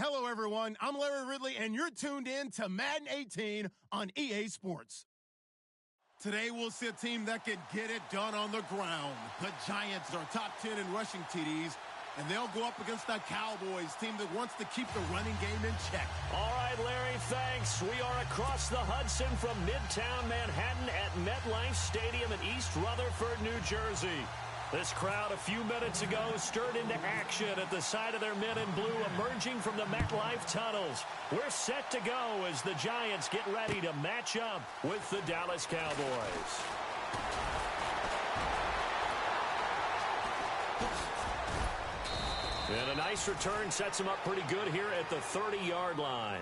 Hello, everyone. I'm Larry Ridley, and you're tuned in to Madden 18 on EA Sports. Today, we'll see a team that can get it done on the ground. The Giants are top 10 in rushing TDs, and they'll go up against the Cowboys, team that wants to keep the running game in check. All right, Larry, thanks. We are across the Hudson from Midtown Manhattan at MetLife Stadium in East Rutherford, New Jersey. This crowd a few minutes ago stirred into action at the side of their men in blue emerging from the MetLife tunnels. We're set to go as the Giants get ready to match up with the Dallas Cowboys. And a nice return sets him up pretty good here at the 30-yard line.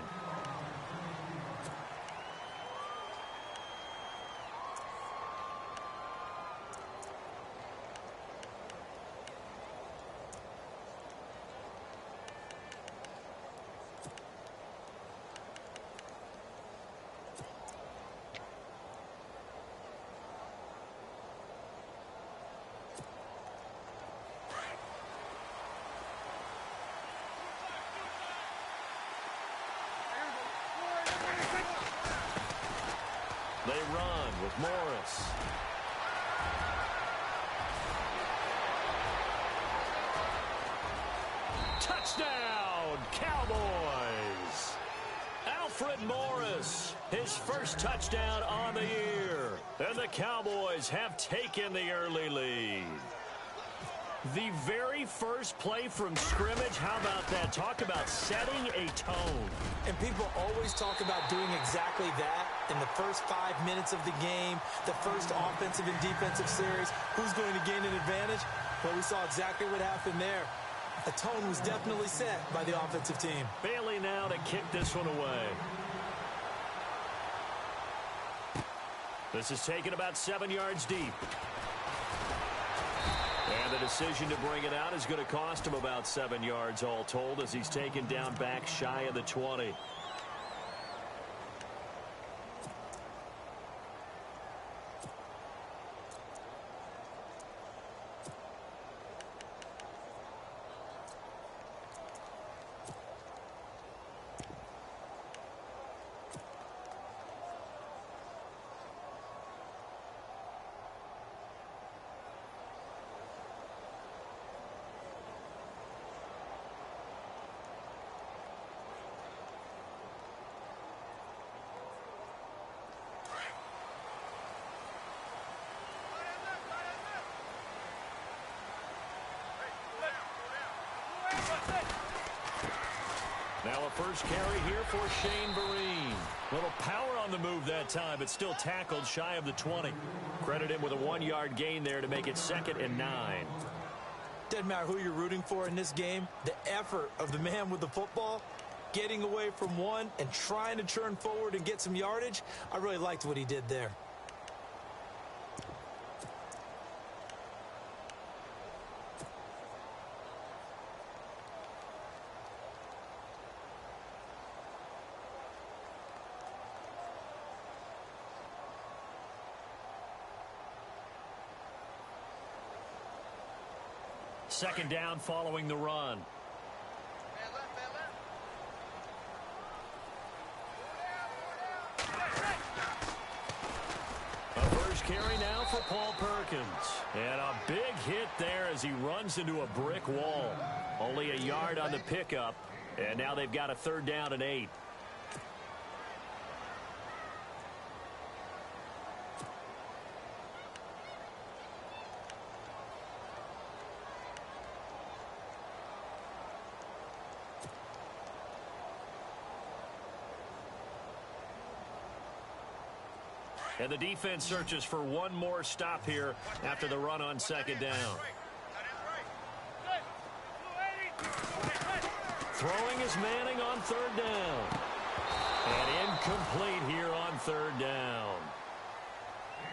They run with Morris. Touchdown, Cowboys! Alfred Morris, his first touchdown on the year. And the Cowboys have taken the early lead. The very first play from scrimmage, how about that? Talk about setting a tone. And people always talk about doing exactly that in the first 5 minutes of the game, the first offensive and defensive series. Who's going to gain an advantage? Well, we saw exactly what happened there. A tone was definitely set by the offensive team. Bailey now to kick this one away. This is taken about 7 yards deep. And the decision to bring it out is going to cost him about 7 yards all told as he's taken down back shy of the 20. Now a first carry here for Shane Vereen. Little power on the move that time, but still tackled shy of the 20. Credit him with a 1-yard gain there to make it 2nd and 9. Doesn't matter who you're rooting for in this game. The effort of the man with the football, getting away from one and trying to turn forward and get some yardage, I really liked what he did there. Second down following the run. A first carry now for Paul Perkins. And a big hit there as he runs into a brick wall. Only a yard on the pickup. And now they've got a 3rd down and 8. And the defense searches for one more stop here after the run on 2nd down. Throwing is Manning on 3rd down. And incomplete here on 3rd down.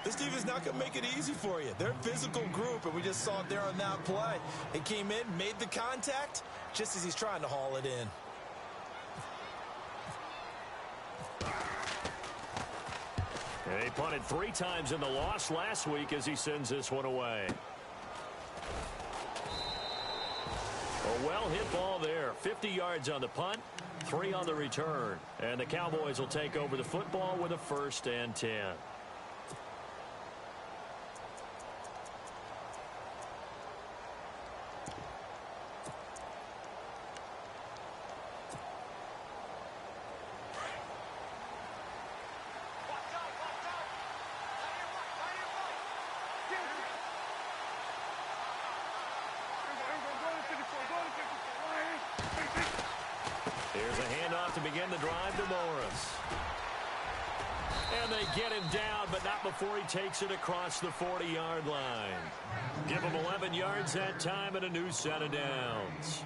This team is not going to make it easy for you. They're a physical group, and we just saw it there on that play. He came in, made the contact, just as he's trying to haul it in. And he punted 3 times in the loss last week as he sends this one away. A well-hit ball there. 50 yards on the punt, 3 on the return. And the Cowboys will take over the football with a 1st and 10. Here's a handoff to begin the drive to Morris. And they get him down, but not before he takes it across the 40-yard line. Give him 11 yards that time and a new set of downs.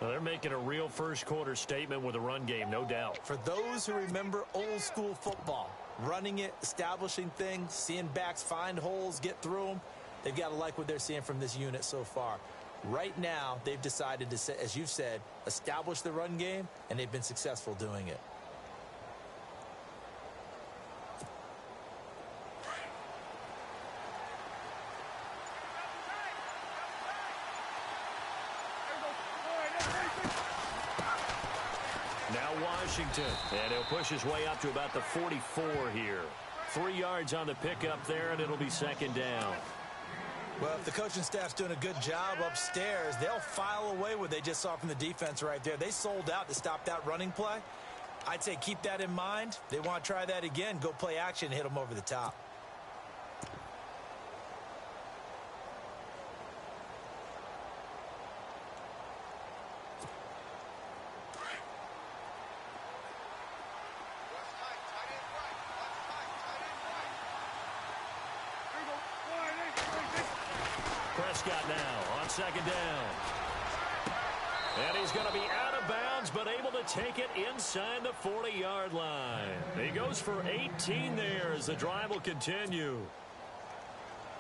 Well, they're making a real first-quarter statement with a run game, no doubt. For those who remember old-school football, running it, establishing things, seeing backs find holes, get through them, they've got to like what they're seeing from this unit so far. Right now, they've decided to, as you've said, establish the run game, and they've been successful doing it. Now Washington, and he'll push his way up to about the 44 here. 3 yards on the pickup there, and it'll be 2nd down. Well, if the coaching staff's doing a good job upstairs, they'll file away what they just saw from the defense right there. They sold out to stop that running play. I'd say keep that in mind. They want to try that again, go play action, hit them over the top. Prescott now on 2nd down. And he's going to be out of bounds, but able to take it inside the 40-yard line. He goes for 18 there as the drive will continue.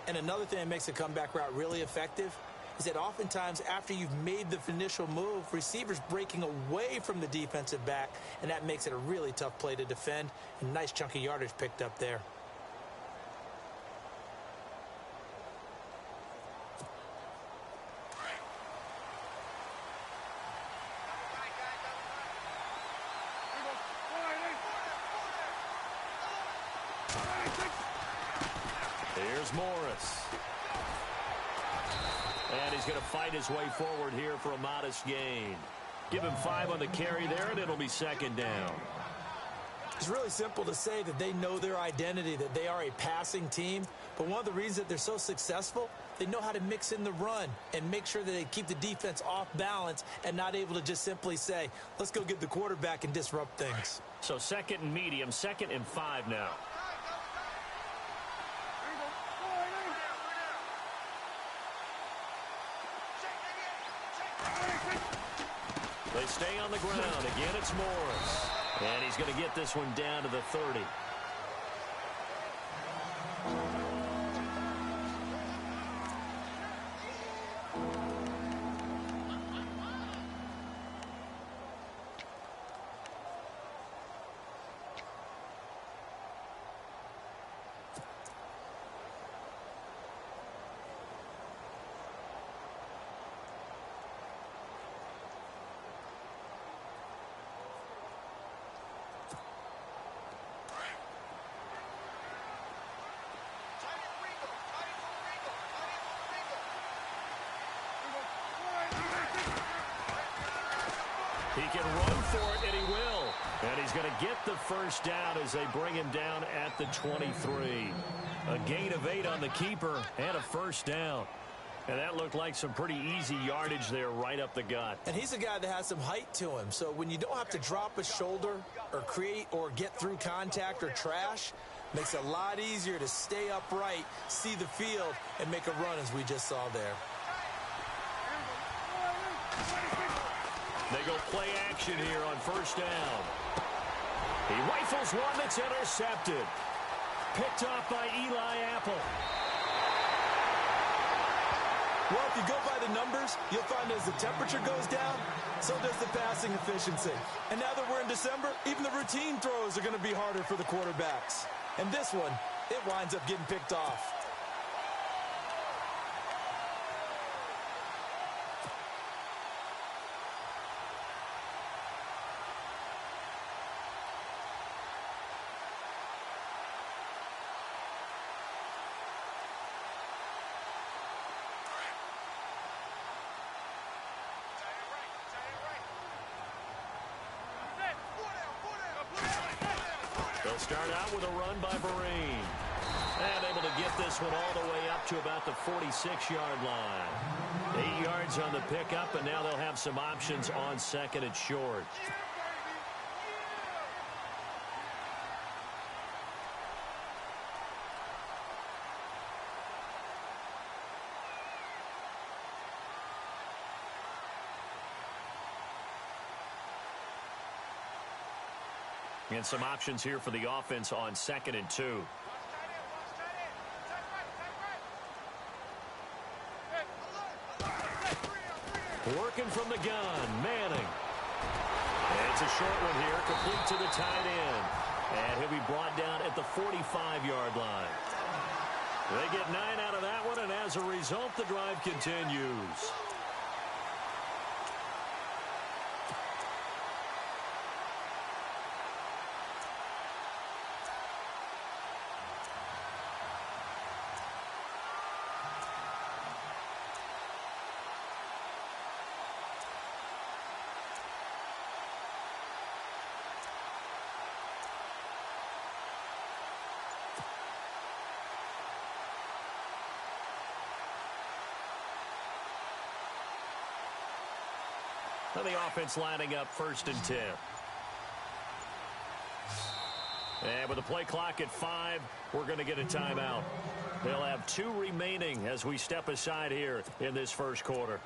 And another thing that makes a comeback route really effective is that oftentimes after you've made the initial move, receivers breaking away from the defensive back, and that makes it a really tough play to defend. A nice chunk of yardage picked up there. Here's Morris. And he's going to fight his way forward here for a modest gain. Give him 5 on the carry there, and it'll be 2nd down. It's really simple to say that they know their identity, that they are a passing team. But one of the reasons that they're so successful, they know how to mix in the run and make sure that they keep the defense off balance and not able to just simply say, let's go get the quarterback and disrupt things. So 2nd and medium, 2nd and 5 now. They stay on the ground. Again, it's Morris. And he's going to get this one down to the 30. He can run for it, and he will. And he's going to get the 1st down as they bring him down at the 23. A gain of 8 on the keeper and a 1st down. And that looked like some pretty easy yardage there right up the gut. And he's a guy that has some height to him. So when you don't have to drop a shoulder or create or get through contact or trash, makes it a lot easier to stay upright, see the field, and make a run as we just saw there. They go play action here on 1st down. He rifles one that's intercepted. Picked off by Eli Apple. Well, if you go by the numbers, you'll find as the temperature goes down, so does the passing efficiency. And now that we're in December, even the routine throws are going to be harder for the quarterbacks. And this one, it winds up getting picked off. They'll start out with a run by Vereen. And able to get this one all the way up to about the 46-yard line. 8 yards on the pickup, and now they'll have some options on second and short. And some options here for the offense on second and 2. Working from the gun, Manning. And it's a short one here, complete to the tight end. And he'll be brought down at the 45-yard line. They get 9 out of that one, and as a result, the drive continues. And the offense lining up 1st and 10. And with the play clock at 5, we're going to get a timeout. They'll have 2 remaining as we step aside here in this first quarter.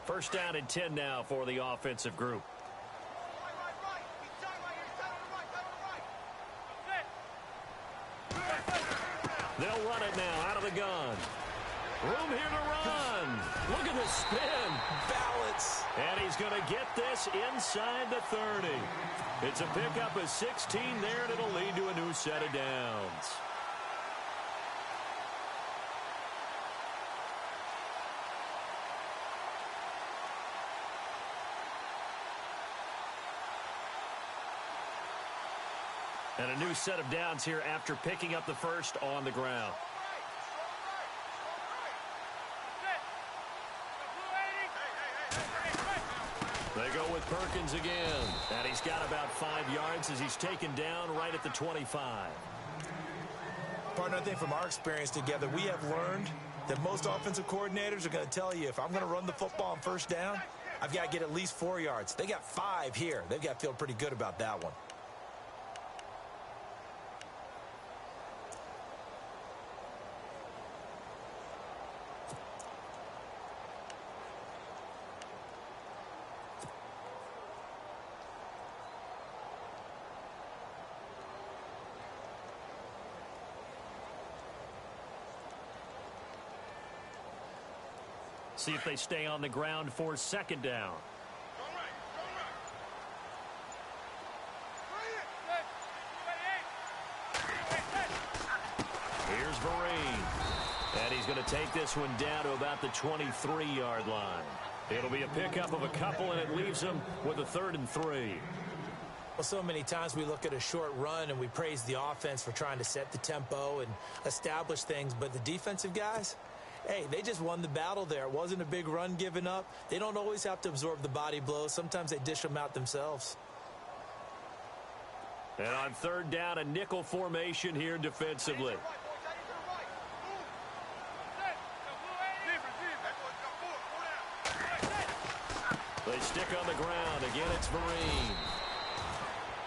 First down and 10 now for the offensive group. They'll run it now out of the gun. Room here to run. Look at the spin. Balance. And he's going to get this inside the 30. It's a pickup of 16 there, and it'll lead to a new set of downs. And a new set of downs here after picking up the first on the ground. They go with Perkins again. And he's got about 5 yards as he's taken down right at the 25. Partner, I think from our experience together, we have learned that most offensive coordinators are going to tell you, if I'm going to run the football on first down, I've got to get at least 4 yards. They got 5 here. They've got to feel pretty good about that one. See if they stay on the ground for second down. Here's Vereen. And he's going to take this one down to about the 23-yard line. It'll be a pickup of a couple, and it leaves them with a 3rd and 3. Well, so many times we look at a short run and we praise the offense for trying to set the tempo and establish things, but the defensive guys, hey, they just won the battle there. It wasn't a big run given up. They don't always have to absorb the body blows. Sometimes they dish them out themselves. And on 3rd down, a nickel formation here defensively. They stick on the ground. Again, it's Vereen.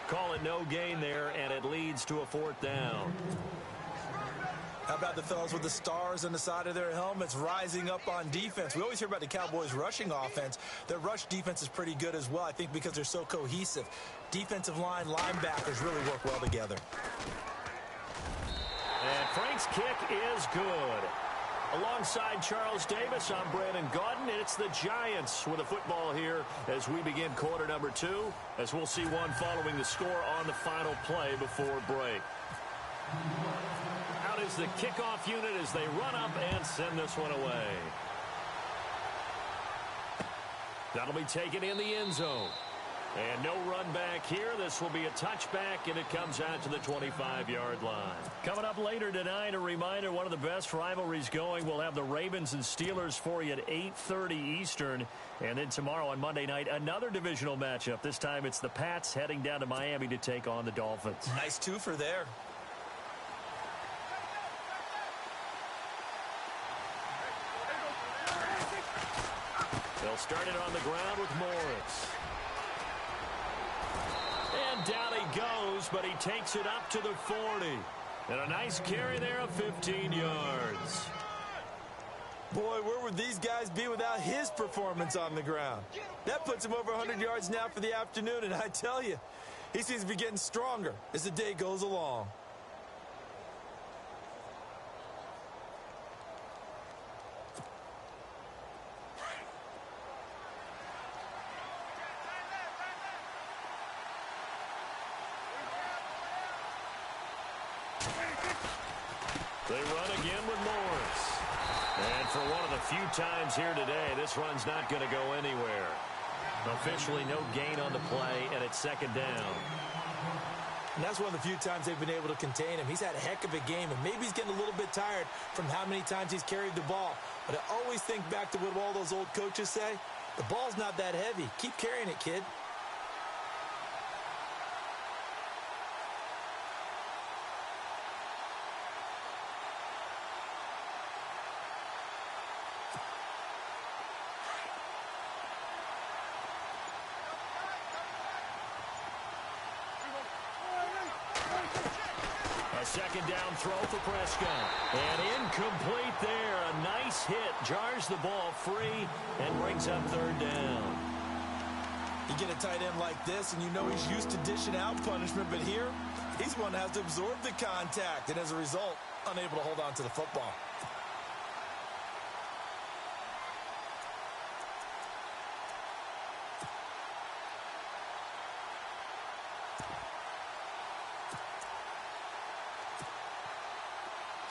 Call it no gain there, and it leads to a 4th down. How about the fellas with the stars on the side of their helmets rising up on defense? We always hear about the Cowboys' rushing offense. Their rush defense is pretty good as well, I think, because they're so cohesive. Defensive line, linebackers really work well together. And Frank's kick is good. Alongside Charles Davis, I'm Brandon Gaudin, and it's the Giants with a football here as we begin quarter number 2, as we'll see one following the score on the final play before break. Out is the kickoff unit as they run up and send this one away. That'll be taken in the end zone. And no run back here. This will be a touchback, and it comes out to the 25-yard line. Coming up later tonight, a reminder, one of the best rivalries going. We'll have the Ravens and Steelers for you at 8:30 Eastern. And then tomorrow on Monday night, another divisional matchup. This time it's the Pats heading down to Miami to take on the Dolphins. Nice twofer there. They'll start it on the ground with Morris. And down he goes, but he takes it up to the 40. And a nice carry there of 15 yards. Boy, where would these guys be without his performance on the ground? That puts him over 100 yards now for the afternoon, and I tell you, he seems to be getting stronger as the day goes along. They run again with Morris. And for one of the few times here today, this run's not going to go anywhere. Officially no gain on the play, and it's second down. And that's one of the few times they've been able to contain him. He's had a heck of a game, and maybe he's getting a little bit tired from how many times he's carried the ball. But I always think back to what all those old coaches say. The ball's not that heavy. Keep carrying it, kid. Second down throw for Prescott. And incomplete there. A nice hit. Jars the ball free and brings up third down. You get a tight end like this, and you know he's used to dishing out punishment, but here, he's one that has to absorb the contact, and as a result, unable to hold on to the football.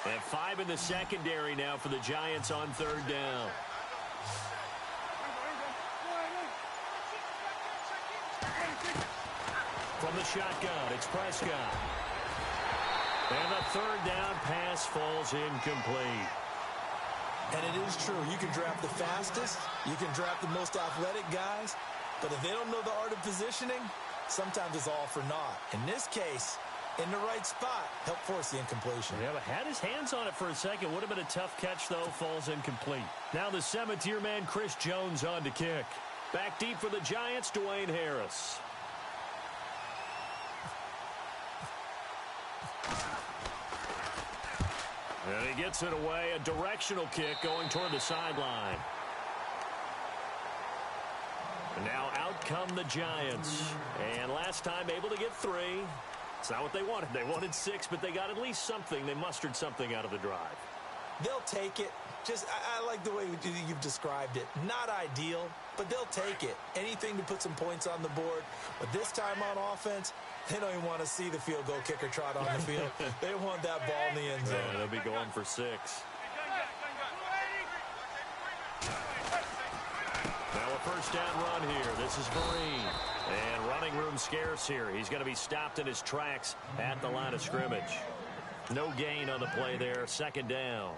And 5 in the secondary now for the Giants on third down. From the shotgun, it's Prescott. And the third down pass falls incomplete. And it is true. You can draft the fastest. You can draft the most athletic guys. But if they don't know the art of positioning, sometimes it's all for naught. In this case, in the right spot, help force the incompletion. Yeah, but had his hands on it for a second. Would have been a tough catch, though. Falls incomplete. Now the 7th-year man, Chris Jones, on to kick. Back deep for the Giants, Dwayne Harris. And he gets it away. A directional kick going toward the sideline. And now out come the Giants. And last time able to get 3. It's not what they wanted. They wanted 6, but they got at least something. They mustered something out of the drive. They'll take it. Just, I like the way you've described it. Not ideal, but they'll take it. Anything to put some points on the board. But this time on offense, they don't even want to see the field goal kicker trot on the field. They want that ball in the end zone. Yeah, they'll be going for 6. Now a first down run here. This is Vereen. And running room scarce here. He's going to be stopped in his tracks at the line of scrimmage. No gain on the play there. Second down.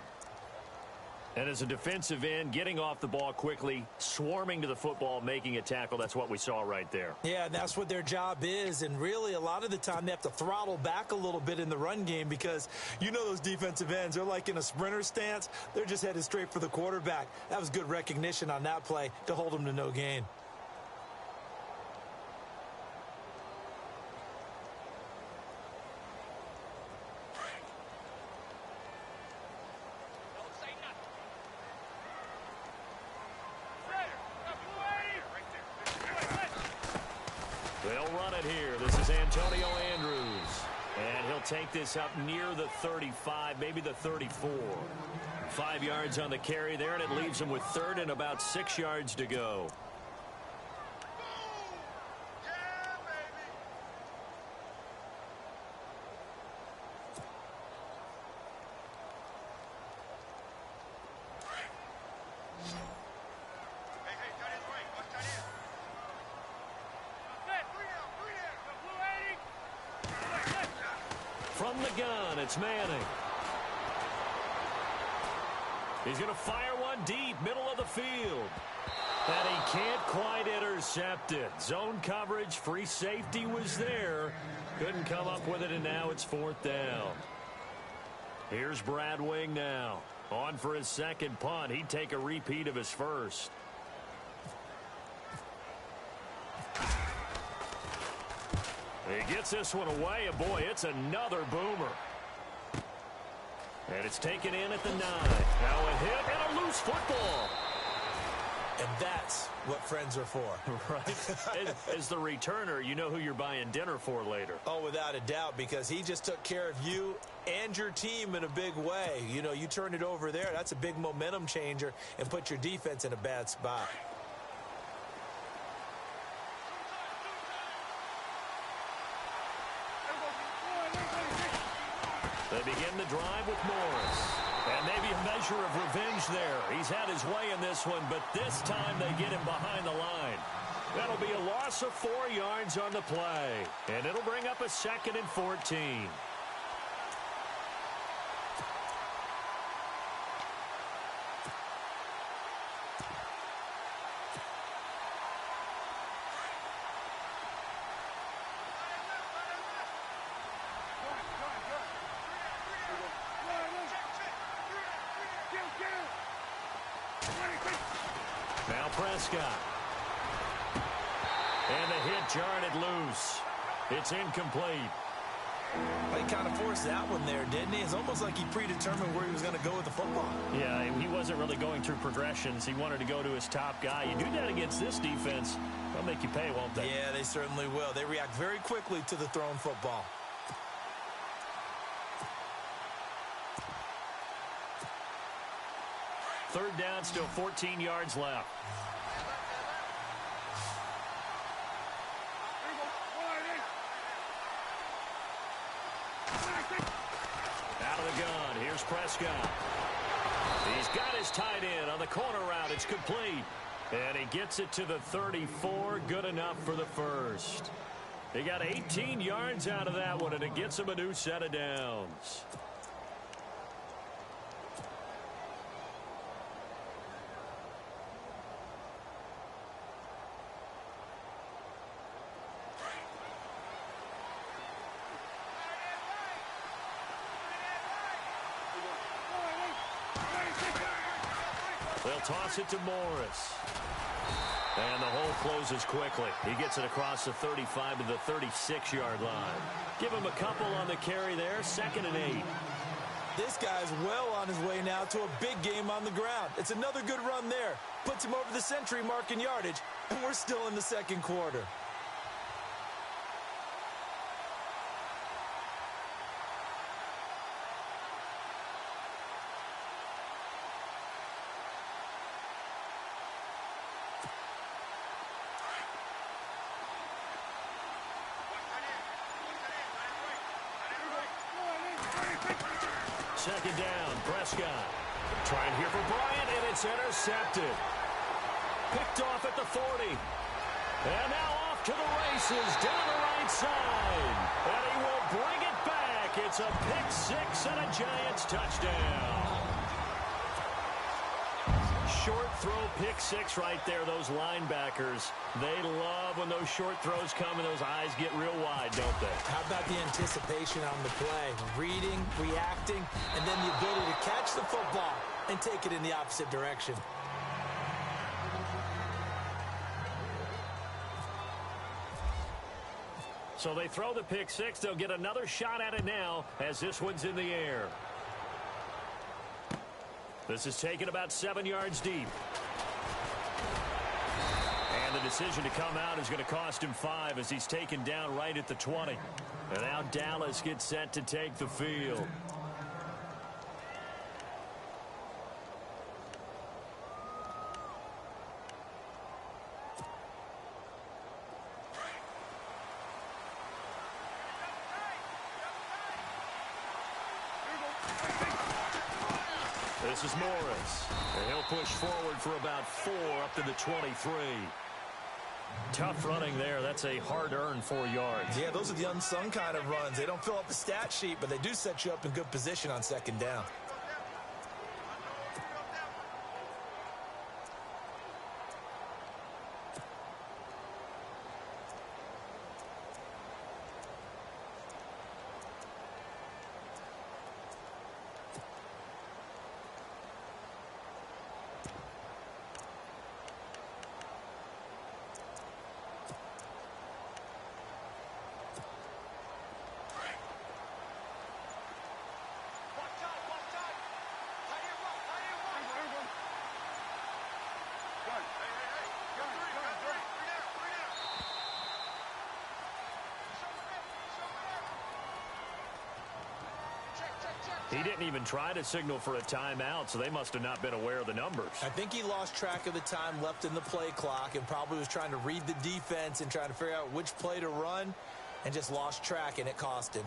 And as a defensive end, getting off the ball quickly, swarming to the football, making a tackle, that's what we saw right there. Yeah, that's what their job is. And really, a lot of the time, they have to throttle back a little bit in the run game because you know those defensive ends, they're like in a sprinter stance. They're just headed straight for the quarterback. That was good recognition on that play to hold them to no gain. They'll run it here. This is Antonio Andrews. And he'll take this up near the 35, maybe the 34. 5 yards on the carry there, and it leaves him with third and about 6 yards to go. From the gun, it's Manning. He's going to fire one deep, middle of the field. And he can't quite intercept it. Zone coverage, free safety was there. Couldn't come up with it, and now it's 4th down. Here's Brad Wing now. On for his second punt. He'd take a repeat of his first. He gets this one away, and boy, it's another boomer. And it's taken in at the 9. Now a hit and a loose football. And that's what friends are for. Right? As the returner, you know who you're buying dinner for later. Oh, without a doubt, because he just took care of you and your team in a big way. You know, you turn it over there, that's a big momentum changer and put your defense in a bad spot. They begin the drive with Morris. And maybe a measure of revenge there. He's had his way in this one, but this time they get him behind the line. That'll be a loss of 4 yards on the play. And it'll bring up a 2nd and 14. Now Prescott. And the hit jarred it loose. It's incomplete. Well, he kind of forced that one there, didn't he? It's almost like he predetermined where he was going to go with the football. Yeah, he wasn't really going through progressions. He wanted to go to his top guy. You do that against this defense, they'll make you pay, won't they? Yeah, they certainly will. They react very quickly to the thrown football. Third down, still 14 yards left. Out of the gun, here's Prescott. He's got his tight end on the corner route. It's complete. And he gets it to the 34. Good enough for the first. He got 18 yards out of that one, and it gets him a new set of downs. They'll toss it to Morris. And the hole closes quickly. He gets it across the 35 to the 36-yard line. Give him a couple on the carry there. 2nd and 8. This guy's well on his way now to a big game on the ground. It's another good run there. Puts him over the century mark in yardage. And we're still in the second quarter. Second down, Prescott. Trying here for Bryant, and it's intercepted. Picked off at the 40. And now off to the races, down the right side. And he will bring it back. It's a pick six and a Giants touchdown. Short throw pick six right there, those linebackers. They love when those short throws come and those eyes get real wide, don't they? How about the anticipation on the play? Reading, reacting, and then the ability to catch the football and take it in the opposite direction. So they throw the pick six. They'll get another shot at it now as this one's in the air. This is taken about 7 yards deep. And the decision to come out is going to cost him 5 as he's taken down right at the 20. And now Dallas gets set to take the field. This is Morris. And he'll push forward for about 4 up to the 23. Tough running there. That's a hard-earned 4 yards. Yeah, those are the unsung kind of runs. They don't fill up the stat sheet, but they do set you up in good position on second down. He didn't even try to signal for a timeout, so they must have not been aware of the numbers. I think he lost track of the time left in the play clock and probably was trying to read the defense and trying to figure out which play to run and just lost track, and it cost him.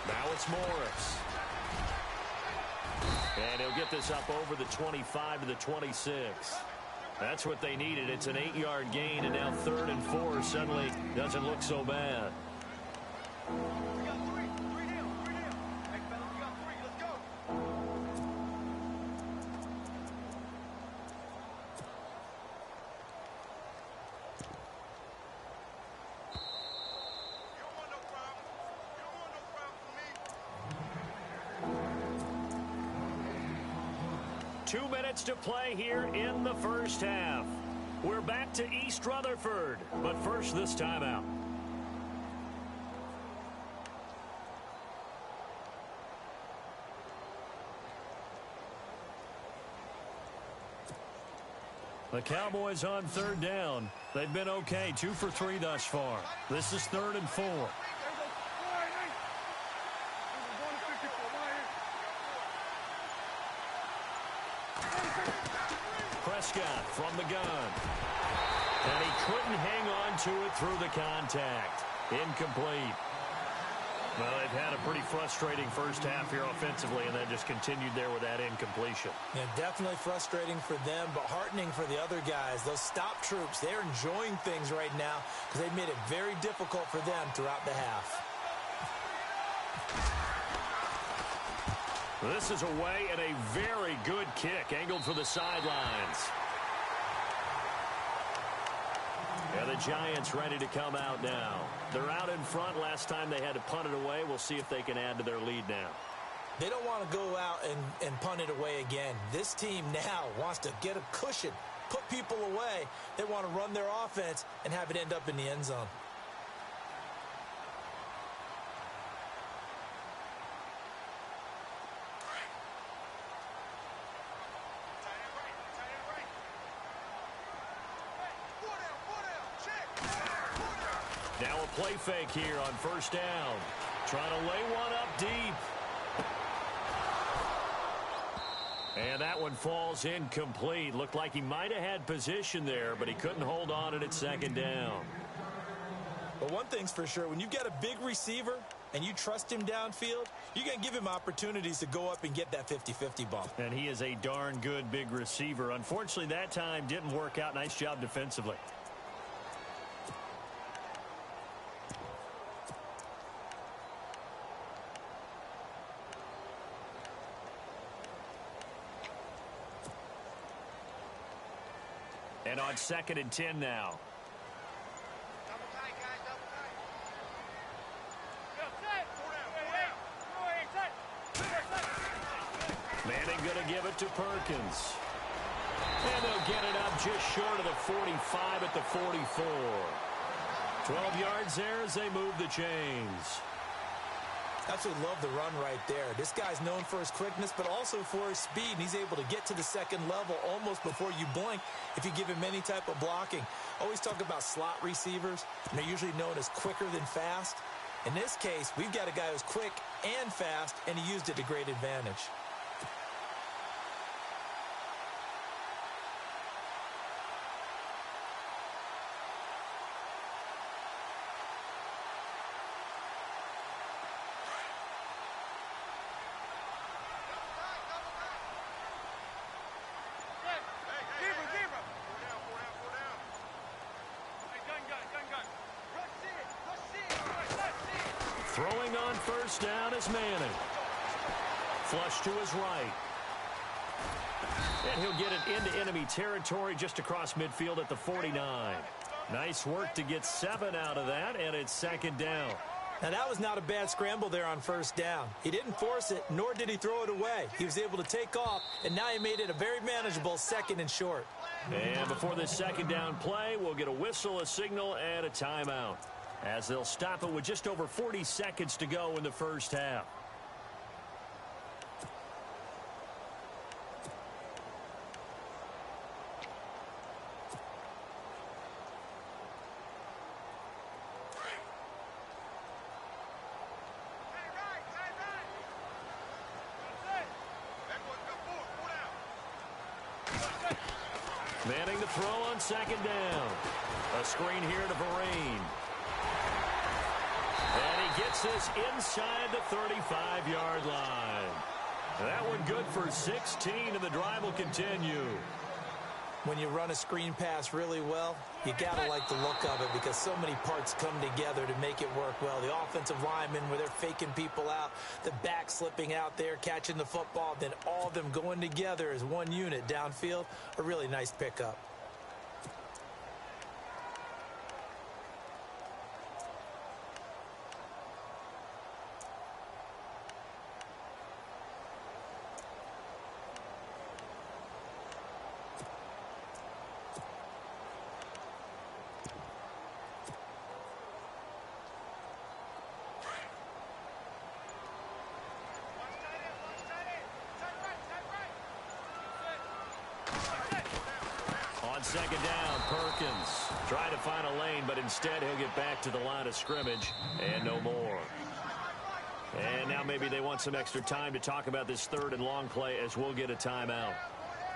Now it's Morris. And he'll get this up over the 25 to the 26. That's what they needed. It's an 8-yard gain, and now 3rd and 4 suddenly doesn't look so bad. Two minutes to play here in the first half. We're back to East Rutherford, but first this timeout. The Cowboys on 3rd down. They've been okay, 2 for 3 thus far. This is 3rd and 4. Prescott from the gun. And he couldn't hang on to it through the contact. Incomplete. Well, they've had a pretty frustrating first half here offensively, and then just continued there with that incompletion. Yeah, definitely frustrating for them, but heartening for the other guys. Those stop troops, they're enjoying things right now because they've made it very difficult for them throughout the half. This is away and a very good kick, angled for the sidelines. Yeah, the Giants ready to come out now. They're out in front. Last time they had to punt it away. We'll see if they can add to their lead now. They don't want to go out and punt it away again. This team now wants to get a cushion, put people away. They want to run their offense and have it end up in the end zone. Now a play fake here on 1st down. Trying to lay one up deep. And that one falls incomplete. Looked like he might have had position there, but he couldn't hold on it at 2nd down. But one thing's for sure, when you've got a big receiver and you trust him downfield, you're going to give him opportunities to go up and get that 50-50 ball. And he is a darn good big receiver. Unfortunately, that time didn't work out. Nice job defensively. And on 2nd and 10 now. Manning going to give it to Perkins. And they'll get it up just short of the 45 at the 44. 12 yards there as they move the chains. Absolutely love the run right there. This guy's known for his quickness, but also for his speed. And he's able to get to the second level almost before you blink if you give him any type of blocking. Always talk about slot receivers, and they're usually known as quicker than fast. In this case, we've got a guy who's quick and fast, and he used it to great advantage. Throwing on first down is Manning. Flush to his right. And he'll get it into enemy territory just across midfield at the 49. Nice work to get 7 out of that, and it's second down. Now, that was not a bad scramble there on first down. He didn't force it, nor did he throw it away. He was able to take off, and now he made it a very manageable second and short. And before this second down play, we'll get a whistle, a signal, and a timeout, as they'll stop it with just over 40 seconds to go in the first half. Manning to throw on second down. A screen here to Varane. And he gets this inside the 35-yard line. That one good for 16, and the drive will continue. When you run a screen pass really well, you got to like the look of it because so many parts come together to make it work well. The offensive linemen, where they're faking people out, the back slipping out there, catching the football, then all of them going together as one unit downfield, a really nice pickup. Second down, Perkins trying to find a lane, but instead he'll get back to the line of scrimmage and no more. And now maybe they want some extra time to talk about this third and long play, as we'll get a timeout,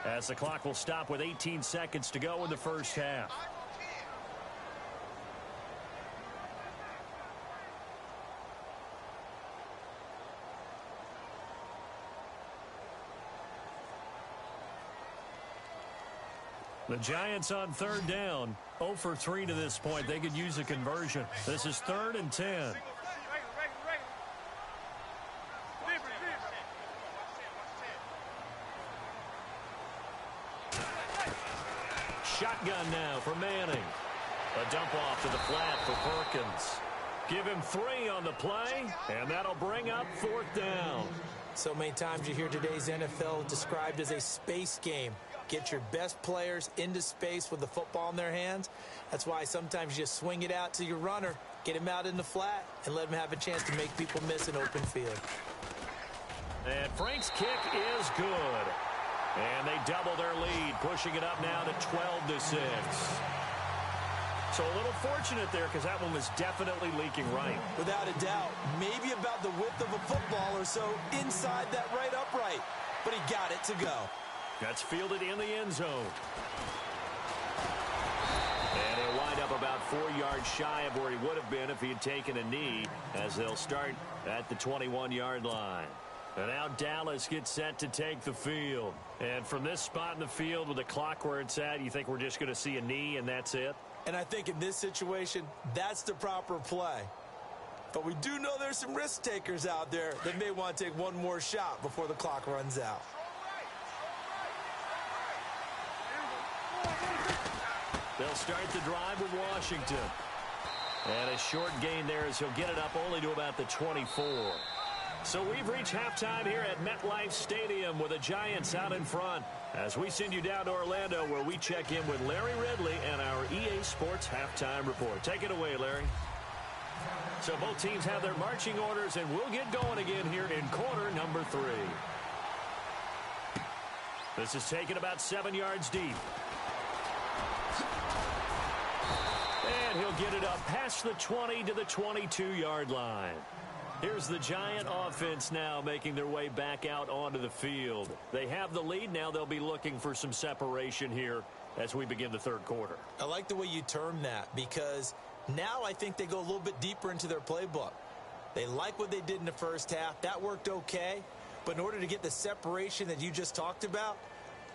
as the clock will stop with 18 seconds to go in the first half. The Giants on third down, 0 for 3 to this point. They could use a conversion. This is 3rd and 10. Shotgun now for Manning. A dump off to the flat for Perkins. Give him 3 on the play, and that'll bring up 4th down. So many times you hear today's NFL described as a space game. Get your best players into space with the football in their hands. That's why sometimes you swing it out to your runner, get him out in the flat, and let him have a chance to make people miss an open field. And Frank's kick is good. And they double their lead, pushing it up now to 12-6. So a little fortunate there because that one was definitely leaking right. Without a doubt, maybe about the width of a football or so inside that right upright. But he got it to go. That's fielded in the end zone. And he'll wind up about 4 yards shy of where he would have been if he had taken a knee, as they'll start at the 21-yard line. And now Dallas gets set to take the field. And from this spot in the field with the clock where it's at, you think we're just going to see a knee and that's it? And I think in this situation, that's the proper play. But we do know there's some risk takers out there that may want to take one more shot before the clock runs out. They'll start the drive with Washington. And a short gain there as he'll get it up only to about the 24. So we've reached halftime here at MetLife Stadium with the Giants out in front, as we send you down to Orlando, where we check in with Larry Ridley and our EA Sports Halftime Report. Take it away, Larry. So both teams have their marching orders, and we'll get going again here in quarter number 3. This is taken about 7 yards deep. And he'll get it up past the 20 to the 22-yard line. Here's the Giant offense now making their way back out onto the field. They have the lead. Now they'll be looking for some separation here as we begin the third quarter. I like the way you term that, because now I think they go a little bit deeper into their playbook. They like what they did in the first half. That worked okay. But in order to get the separation that you just talked about,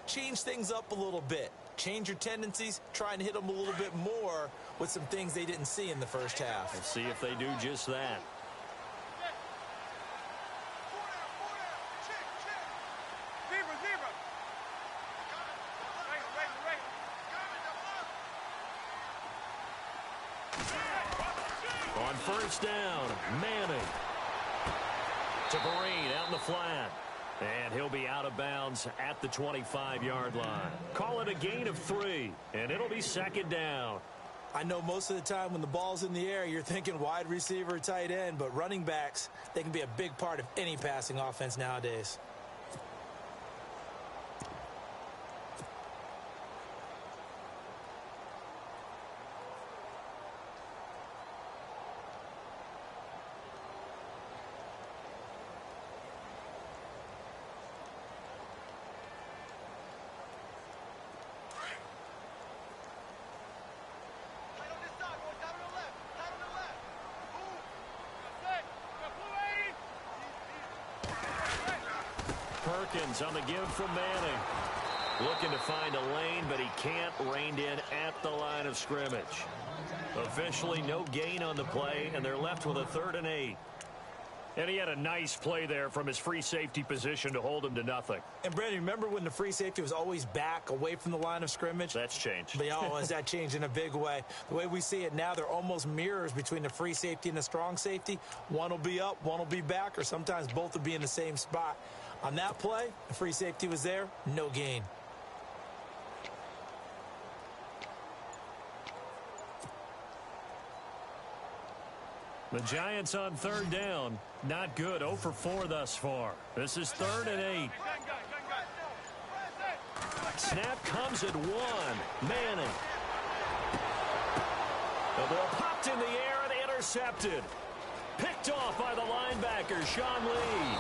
change things up a little bit. Change your tendencies. Try and hit them a little bit more with some things they didn't see in the first half. Let's see if they do just that. On first down, Manning to Vereen out in the flat. And he'll be out of bounds at the 25-yard line. Call it a gain of 3, and it'll be second down. I know most of the time when the ball's in the air, you're thinking wide receiver, tight end, but running backs, they can be a big part of any passing offense nowadays. Perkins on the give from Manning. Looking to find a lane, but he can't. Reined in at the line of scrimmage. Officially no gain on the play, and they're left with a 3rd and 8. And he had a nice play there from his free safety position to hold him to nothing. And, Brandon, remember when the free safety was always back away from the line of scrimmage? That's changed. But, oh, has that changed in a big way? The way we see it now, they're almost mirrors between the free safety and the strong safety. One will be up, one will be back, or sometimes both will be in the same spot. On that play, the free safety was there, no gain. The Giants on 3rd down. Not good. 0 for 4 thus far. This is 3rd and 8. Snap comes at 1. Manning. The ball popped in the air and intercepted. Picked off by the linebacker, Sean Lee.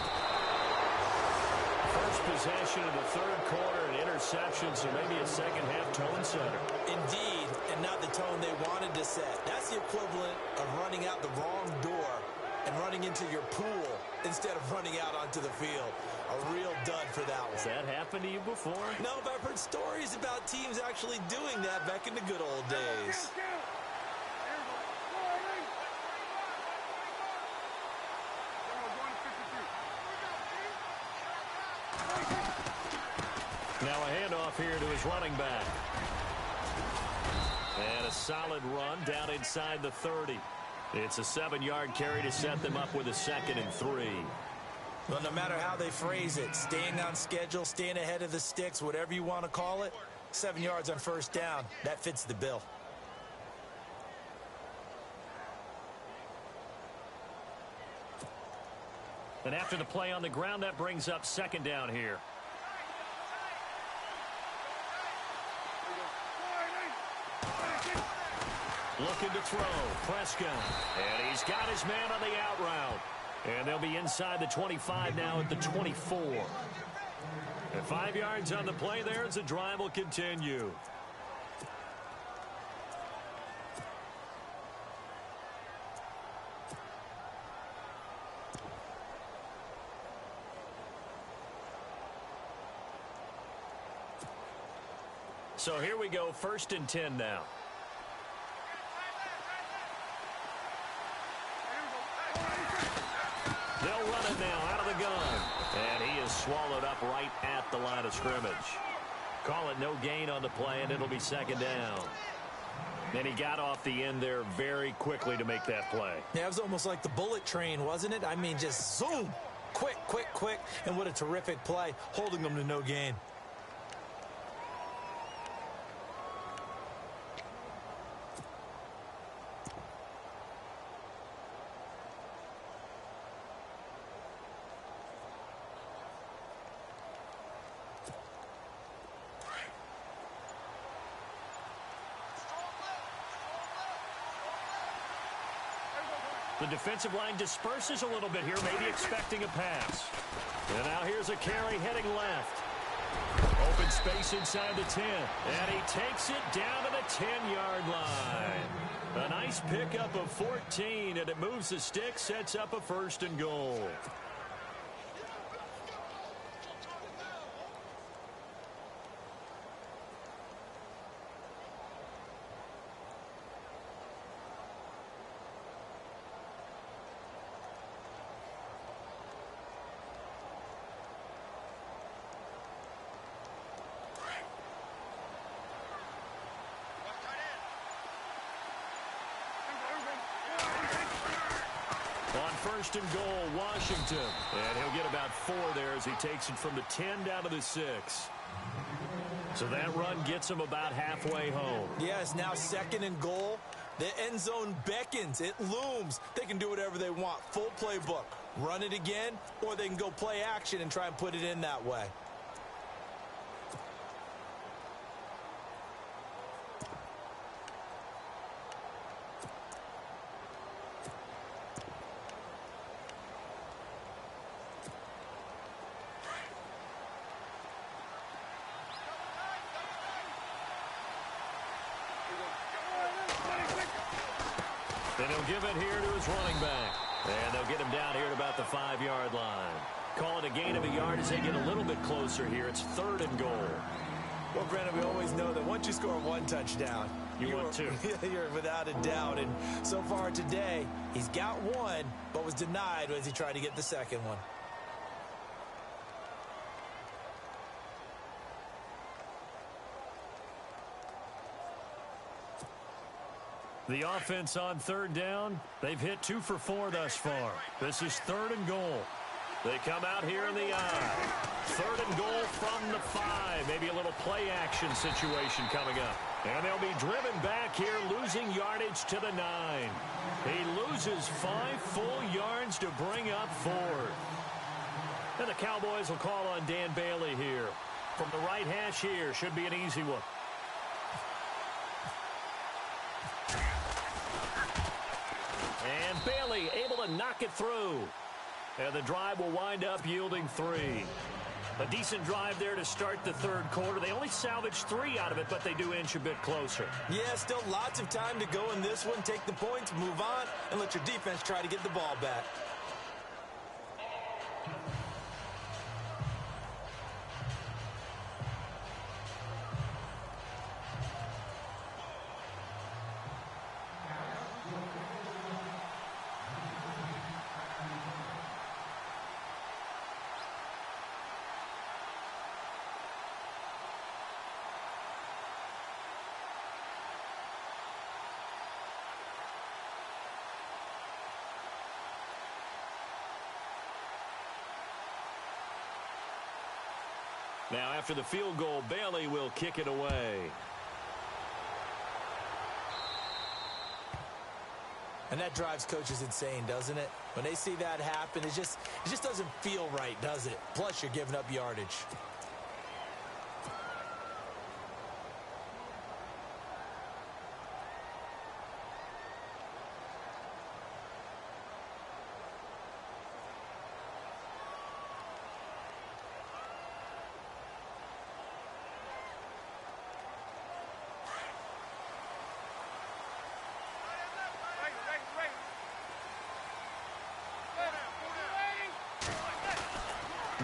First possession of the third quarter, an interception, so maybe a second-half tone setter. Indeed, and not the tone they wanted to set. That's the equivalent of running out the wrong door and running into your pool instead of running out onto the field. A real dud for that one. Has that happened to you before? No, but I've heard stories about teams actually doing that back in the good old days. Now a handoff here to his running back. And a solid run down inside the 30. It's a 7-yard carry to set them up with a 2nd and 3. Well, no matter how they phrase it, staying on schedule, staying ahead of the sticks, whatever you want to call it, 7 yards on first down, that fits the bill. And after the play on the ground, that brings up 2nd down here. Looking to throw, Prescott. And he's got his man on the out route. And they'll be inside the 25 now at the 24. And 5 yards on the play there as the drive will continue. So here we go, 1st and 10 now. They'll run it now out of the gun. And he is swallowed up right at the line of scrimmage. Call it no gain on the play, and it'll be 2nd down. And he got off the end there very quickly to make that play. Yeah, it was almost like the bullet train, wasn't it? I mean, just zoom. Quick, quick, quick. And what a terrific play, holding them to no gain. The defensive line disperses a little bit here, maybe expecting a pass. And now here's a carry heading left. Open space inside the 10. And he takes it down to the 10-yard line. A nice pickup of 14, and it moves the stick, sets up a 1st and goal. On 1st and goal, Washington. And he'll get about 4 there as he takes it from the 10 down to the 6. So that run gets him about halfway home. Yes, now 2nd and goal. The end zone beckons. It looms. They can do whatever they want. Full playbook. Run it again, or they can go play action and try and put it in that way. And he'll give it here to his running back. And they'll get him down here at about the 5-yard line. Call it a gain of a yard as they get a little bit closer here. It's 3rd and goal. Well, Brandon, we always know that once you score 1 touchdown, you want 2. You're without a doubt. And so far today, he's got 1, but was denied as he tried to get the 2nd one. The offense on 3rd down, they've hit 2 for 4 thus far. This is 3rd and goal. They come out here in the I. 3rd and goal from the 5. Maybe a little play action situation coming up. And they'll be driven back here, losing yardage to the 9. He loses 5 full yards to bring up 4th. And the Cowboys will call on Dan Bailey here. From the right hash here, should be an easy one. And Bailey able to knock it through. And the drive will wind up yielding 3. A decent drive there to start the 3rd quarter. They only salvaged 3 out of it, but they do inch a bit closer. Yeah, still lots of time to go in this one. Take the points, move on, and let your defense try to get the ball back. Now, after the field goal, Bailey will kick it away. And that drives coaches insane, doesn't it? When they see that happen, it just doesn't feel right, does it? Plus, you're giving up yardage.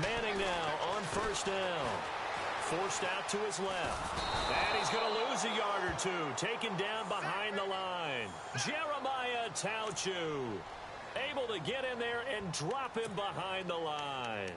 Manning now on 1st down. Forced out to his left. And he's going to lose a yard or 2. Taken down behind the line. Jeremiah Tauchu able to get in there and drop him behind the line.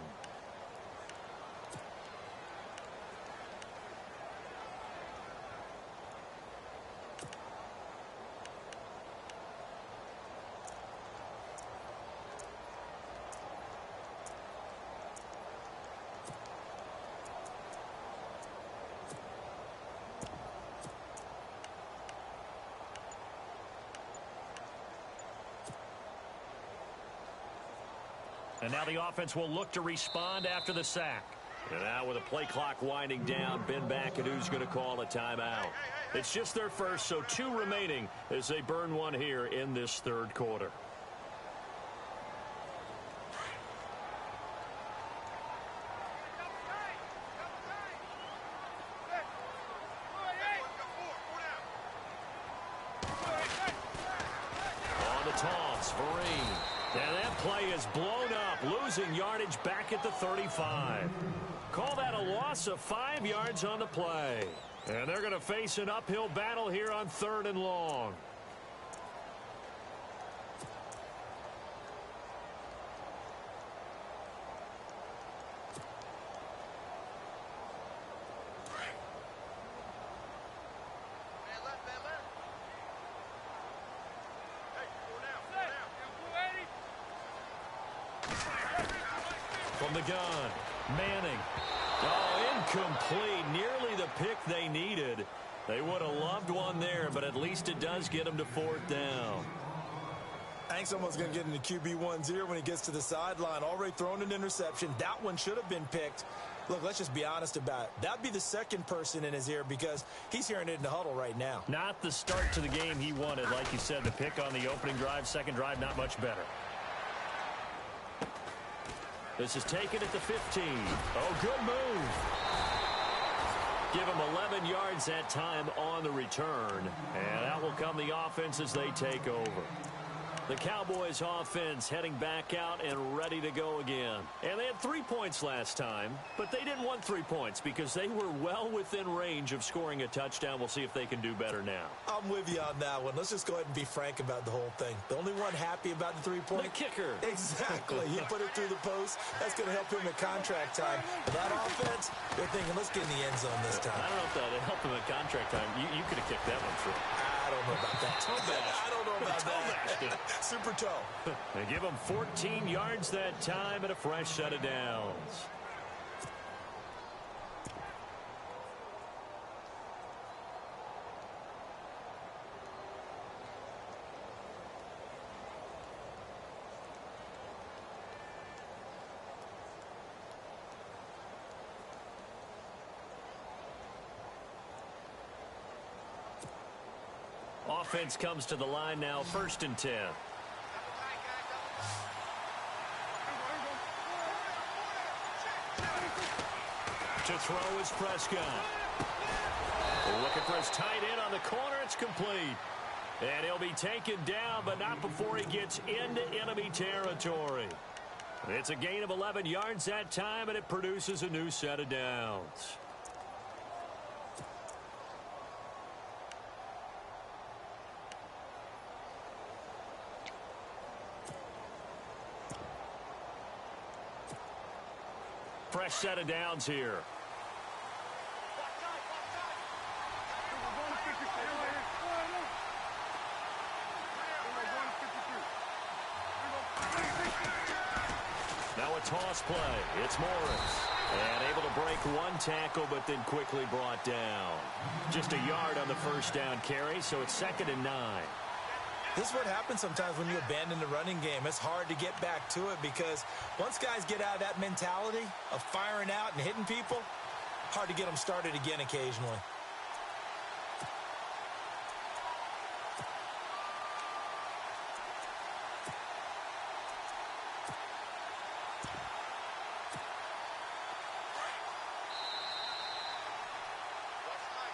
And now the offense will look to respond after the sack. And now with the play clock winding down, Ben McAdoo's going to call a timeout. It's just their first, so 2 remaining as they burn 1 here in this 3rd quarter. toss. Vereen. And that play is blown up, losing yardage back at the 35. Call that a loss of 5 yards on the play. And they're going to face an uphill battle here on 3rd and long. From the gun, Manning. Oh, incomplete. Nearly the pick they needed. They would have loved one there, but at least it does get them to 4th down. Hank's almost going to get into QB1-0 when he gets to the sideline. Already thrown an interception. That one should have been picked. Look, let's just be honest about it. That'd be the second person in his ear because he's hearing it in the huddle right now. Not the start to the game he wanted. Like you said, the pick on the opening drive, second drive, not much better. This is taken at the 15. Oh, good move. Give him 11 yards that time on the return. And out will come the offense as they take over. The Cowboys offense heading back out and ready to go again. And they had 3 points last time, but they didn't want 3 points because they were well within range of scoring a touchdown. We'll see if they can do better now. I'm with you on that one. Let's just go ahead and be frank about the whole thing. The only one happy about the 3-point. The kicker. Exactly. He put it through the post. That's going to help him at contract time. But that offense, they're thinking, let's get in the end zone this time. I don't know if that helped him at contract time. You could have kicked that one through. I don't know about that. I don't know about that. Super toe. They give him 14 yards that time and a fresh set of downs. Offense comes to the line now, 1st and 10. To throw is Prescott. Looking for his tight end on the corner. It's complete. And he'll be taken down, but not before he gets into enemy territory. It's a gain of 11 yards that time, and it produces a new set of downs. Fresh set of downs here. Now a toss play. It's Morris. And able to break one tackle, but then quickly brought down. Just a yard on the first down carry, so it's 2nd and 9. This is what happens sometimes when you abandon the running game. It's hard to get back to it because once guys get out of that mentality of firing out and hitting people, hard to get them started again occasionally.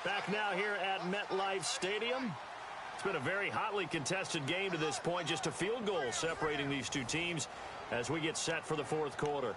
Back now here at MetLife Stadium. It's been a very hotly contested game to this point. Just a field goal separating these two teams as we get set for the 4th quarter.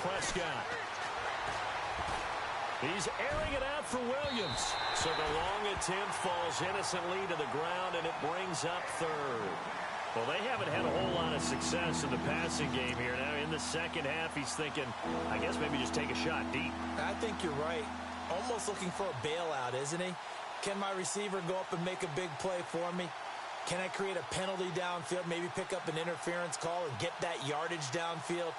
Prescott. He's airing it out for Williams. So the long attempt falls innocently to the ground, and it brings up 3rd. Well, they haven't had a whole lot of success in the passing game here. Now, in the second half, he's thinking, I guess maybe just take a shot deep. I think you're right. Almost looking for a bailout, isn't he? Can my receiver go up and make a big play for me? Can I create a penalty downfield, maybe pick up an interference call and get that yardage downfield?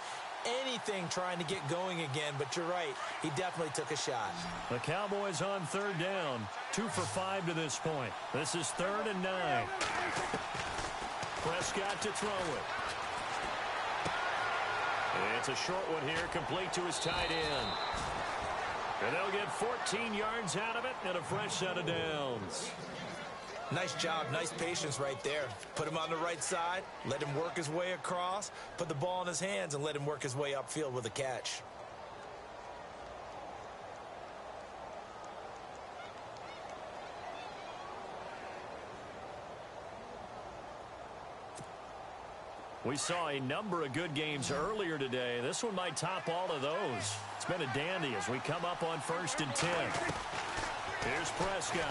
Anything trying to get going again, but you're right. He definitely took a shot. The Cowboys on 3rd down. 2 for 5 to this point. This is 3rd and 9. Prescott to throw it. It's a short one here, complete to his tight end. And they'll get 14 yards out of it and a fresh set of downs. Nice job, nice patience right there. Put him on the right side, let him work his way across, put the ball in his hands, and let him work his way upfield with a catch. We saw a number of good games earlier today. This one might top all of those. It's been a dandy as we come up on 1st and 10. Here's Prescott.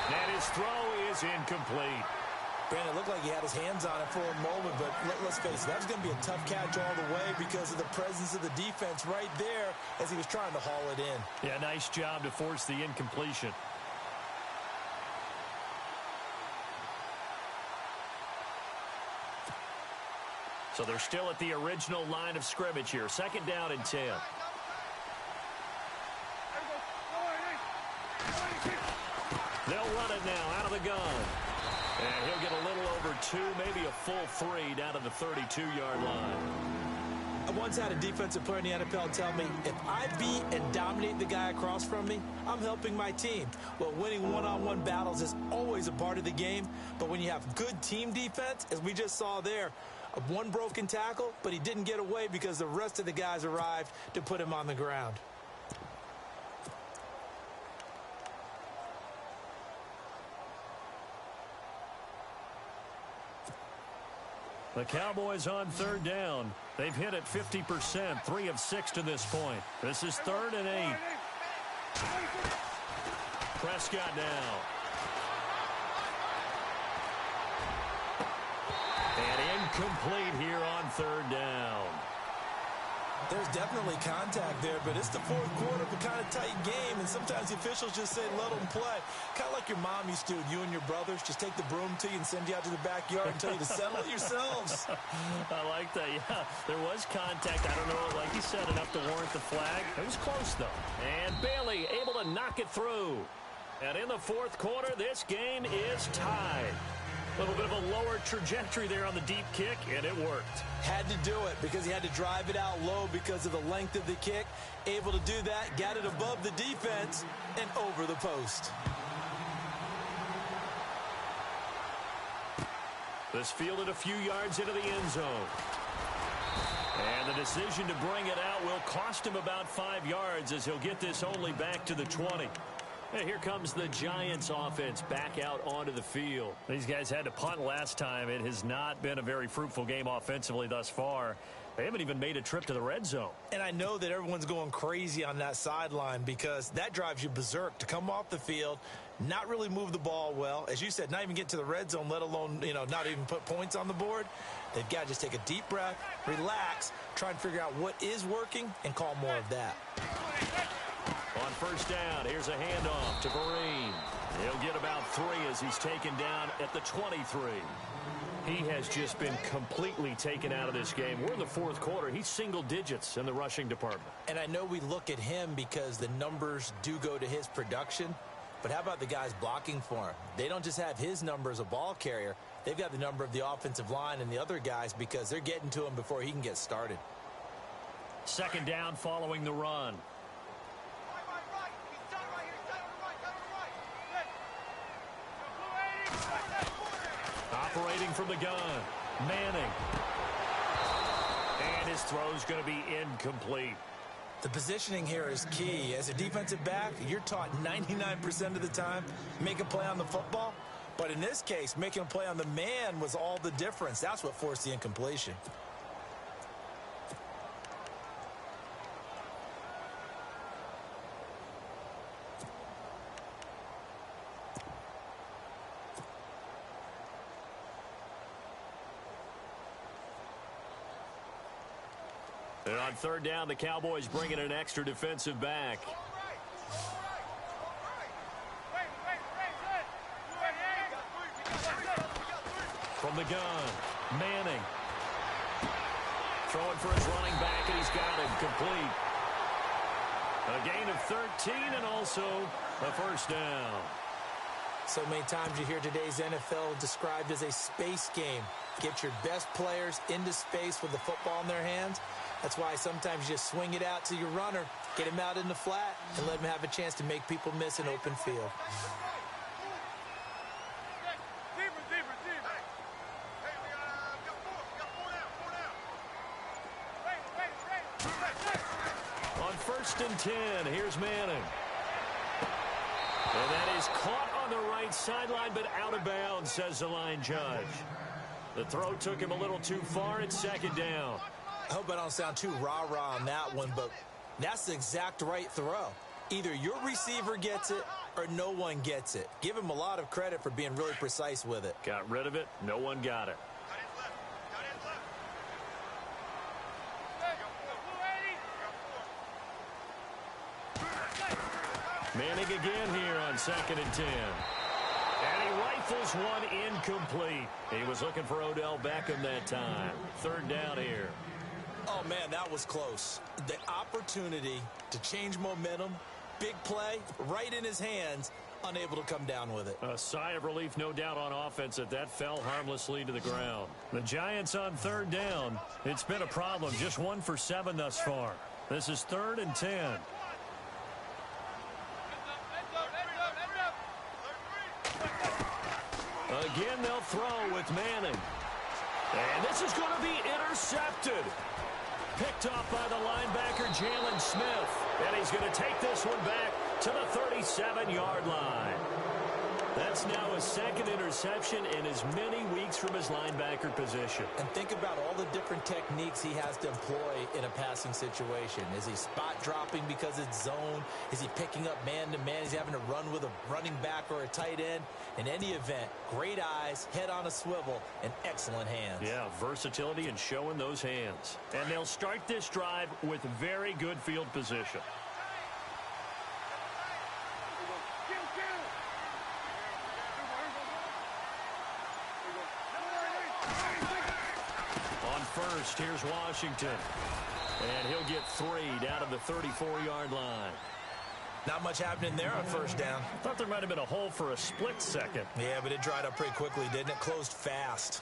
And his throw is incomplete. Brandon, it looked like he had his hands on it for a moment, but let's face it, that was going to be a tough catch all the way because of the presence of the defense right there as he was trying to haul it in. Yeah, nice job to force the incompletion. So they're still at the original line of scrimmage here. 2nd down and 10. They'll run it now out of the gun. And he'll get a little over 2, maybe a full 3 down to the 32-yard line. I once had a defensive player in the NFL tell me, if I beat and dominate the guy across from me, I'm helping my team. Well, winning one-on-one battles is always a part of the game, but when you have good team defense, as we just saw there, one broken tackle, but he didn't get away because the rest of the guys arrived to put him on the ground. The Cowboys on 3rd down. They've hit it 50%, 3 of 6 to this point. This is 3rd and 8. Prescott now. And incomplete here on 3rd down. There's definitely contact there, but it's the 4th quarter of a kind of tight game, and sometimes the officials just say, let them play. Kind of like your mom used to do, you and your brothers, just take the broom to you and send you out to the backyard and tell you to settle it yourselves. I like that, yeah. There was contact. I don't know, like you said, enough to warrant the flag. It was close, though. And Bailey able to knock it through. And in the 4th quarter, this game is tied. A little bit of a lower trajectory there on the deep kick, and it worked. Had to do it because he had to drive it out low because of the length of the kick. Able to do that, got it above the defense and over the post. This fielded a few yards into the end zone. And the decision to bring it out will cost him about 5 yards as he'll get this only back to the 20. And here comes the Giants offense back out onto the field. These guys had to punt last time. It has not been a very fruitful game offensively thus far. They haven't even made a trip to the red zone. And I know that everyone's going crazy on that sideline because that drives you berserk to come off the field, not really move the ball well. As you said, not even get to the red zone, let alone, not even put points on the board. They've got to just take a deep breath, relax, try and figure out what is working, and call more of that. On 1st down, here's a handoff to Vereen. He'll get about 3 as he's taken down at the 23. He has just been completely taken out of this game. We're in the 4th quarter. He's single digits in the rushing department. And I know we look at him because the numbers do go to his production, but how about the guys blocking for him? They don't just have his number as a ball carrier. They've got the number of the offensive line and the other guys because they're getting to him before he can get started. 2nd down following the run. Operating from the gun, Manning. And his throw's going to be incomplete. The positioning here is key. As a defensive back, you're taught 99% of the time, make a play on the football. But in this case, making a play on the man was all the difference. That's what forced the incompletion. And on 3rd down, the Cowboys bring in an extra defensive back. From the gun, Manning. Throwing for his running back, and he's got him complete. A gain of 13 and also a 1st down. So many times you hear today's NFL described as a space game. Get your best players into space with the football in their hands. That's why sometimes you just swing it out to your runner, get him out in the flat, and let him have a chance to make people miss an open field. On 1st and 10, here's Manning. And that is caught on the right sideline, but out of bounds, says the line judge. The throw took him a little too far. It's 2nd down. I hope I don't sound too rah-rah on that one, but that's the exact right throw. Either your receiver gets it or no one gets it. Give him a lot of credit for being really precise with it. Got rid of it. No one got it. Manning again here on 2nd and 10. And he rifles one incomplete. He was looking for Odell Beckham that time. 3rd down here. Oh, man, that was close. The opportunity to change momentum, big play, right in his hands, unable to come down with it. A sigh of relief, no doubt, on offense that fell harmlessly to the ground. The Giants on 3rd down. It's been a problem. Just 1 for 7 thus far. This is 3rd and 10. Again, they'll throw with Manning. And this is going to be intercepted. Picked off by the linebacker, Jalen Smith. And he's going to take this one back to the 37-yard line. That's now his 2nd interception in as many weeks from his linebacker position. And think about all the different techniques he has to employ in a passing situation. Is he spot dropping because it's zone? Is he picking up man-to-man? Is he having to run with a running back or a tight end? In any event, great eyes, head on a swivel, and excellent hands. Yeah, versatility and showing those hands. And they'll start this drive with very good field position. On 1st, here's Washington. And he'll get 3 down to the 34-yard line. Not much happening there on 1st down. Thought there might have been a hole for a split second. Yeah, but it dried up pretty quickly, didn't it? Closed fast.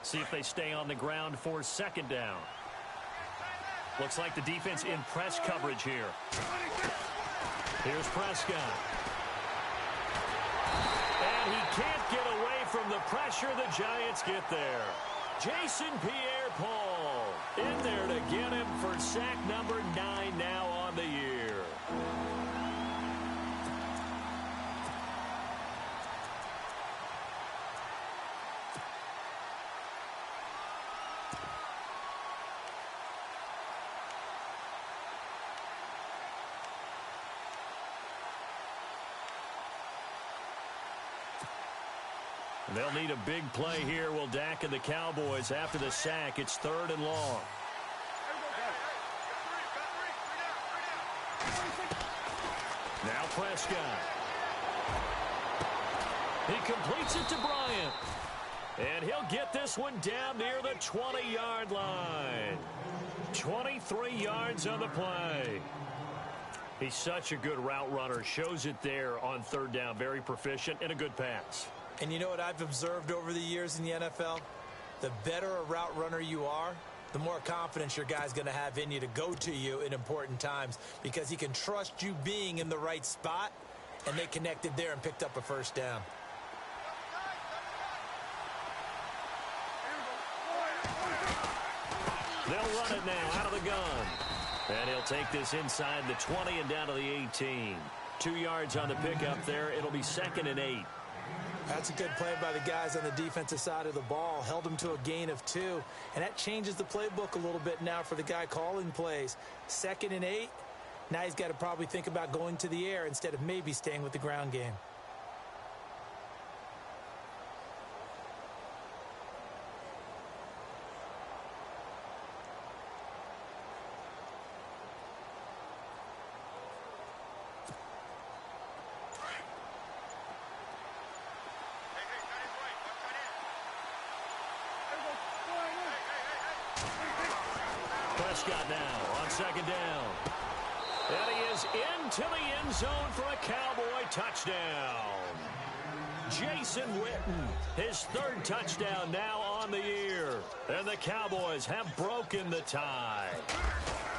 See if they stay on the ground for 2nd down. Looks like the defense in press coverage here. Here's Prescott. And he can't get away from the pressure. The Giants get there. Jason Pierre-Paul in there to get him for sack number 9 now on the year. They'll need a big play here. Will Dak and the Cowboys after the sack. It's 3rd and long. Now Prescott. He completes it to Bryant. And he'll get this one down near the 20-yard line. 23 yards on the play. He's such a good route runner. Shows it there on 3rd down. Very proficient and a good pass. And you know what I've observed over the years in the NFL? The better a route runner you are, the more confidence your guy's going to have in you to go to you in important times because he can trust you being in the right spot, and they connected there and picked up a 1st down. They'll run it now out of the gun. And he'll take this inside the 20 and down to the 18. 2 yards on the pickup there. It'll be 2nd and 8. That's a good play by the guys on the defensive side of the ball. Held them to a gain of 2. And that changes the playbook a little bit now for the guy calling plays. 2nd and 8. Now he's got to probably think about going to the air instead of maybe staying with the ground game. Prescott now on second down. And he is into the end zone for a Cowboy touchdown. Jason Witten, his third touchdown now on the year. And the Cowboys have broken the tie.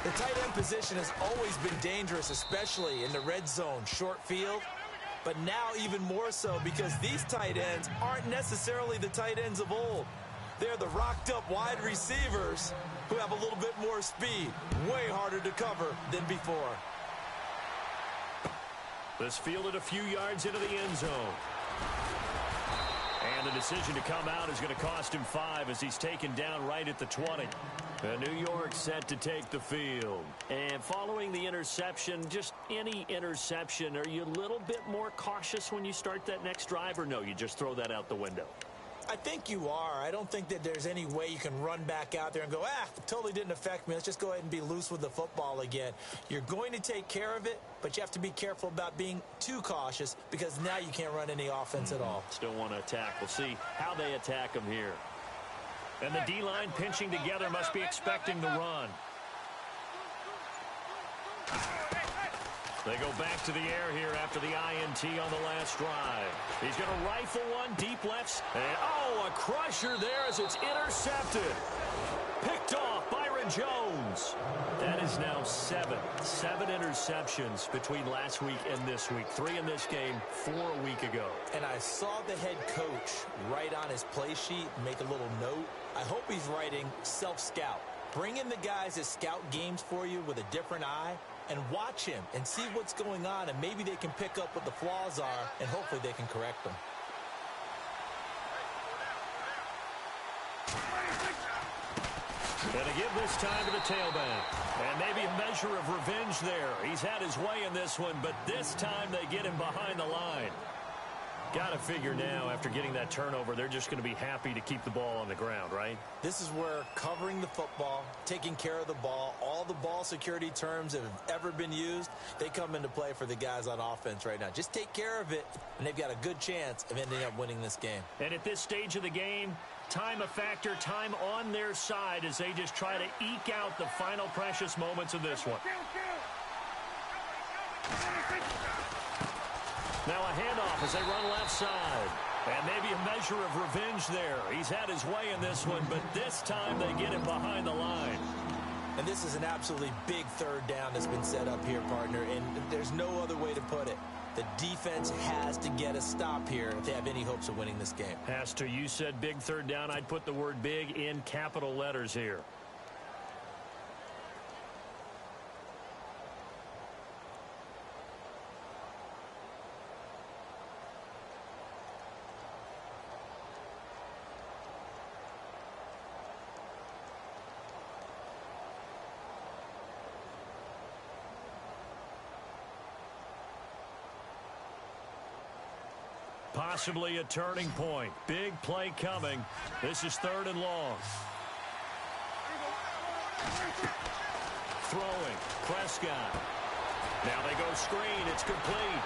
The tight end position has always been dangerous, especially in the red zone, short field. But now even more so because these tight ends aren't necessarily the tight ends of old. They're the rocked-up wide receivers who have a little bit more speed. Way harder to cover than before. This fielded a few yards into the end zone. And the decision to come out is going to cost him 5 as he's taken down right at the 20. And New York set to take the field. And following the interception, just any interception, are you a little bit more cautious when you start that next drive, or no, you just throw that out the window? I think you are. I don't think that there's any way you can run back out there and go, it totally didn't affect me. Let's just go ahead and be loose with the football again. You're going to take care of it, but you have to be careful about being too cautious because now you can't run any offense at all. Still want to attack. We'll see how they attack him here. And the D-line pinching together must be expecting the run. They go back to the air here after the INT on the last drive. He's going to rifle one deep left. And, a crusher there as it's intercepted. Picked off Byron Jones. That is now 7 interceptions between last week and this week. 3 in this game, 4 a week ago. And I saw the head coach write on his play sheet, make a little note. I hope he's writing self-scout. Bring in the guys that scout games for you with a different eye and watch him and see what's going on, and maybe they can pick up what the flaws are, and hopefully they can correct them. And to give this time to the tailback. And maybe a measure of revenge there. He's had his way in this one, but this time they get him behind the line. Got to figure now, after getting that turnover, they're just going to be happy to keep the ball on the ground, right? This is where covering the football, taking care of the ball, all the ball security terms that have ever been used, they come into play for the guys on offense right now. Just take care of it, and they've got a good chance of ending up winning this game. And at this stage of the game, time a factor, time on their side as they just try to eke out the final precious moments of this one. Now a handoff as they run left side. And maybe a measure of revenge there. He's had his way in this one, but this time they get him behind the line. And this is an absolutely big third down that's been set up here, partner, and there's no other way to put it. The defense has to get a stop here if they have any hopes of winning this game. Has to. You said big third down. I'd put the word big in capital letters here. Possibly a turning point. Big play coming. This is 3rd and long. Throwing. Prescott. Now they go screen. It's complete.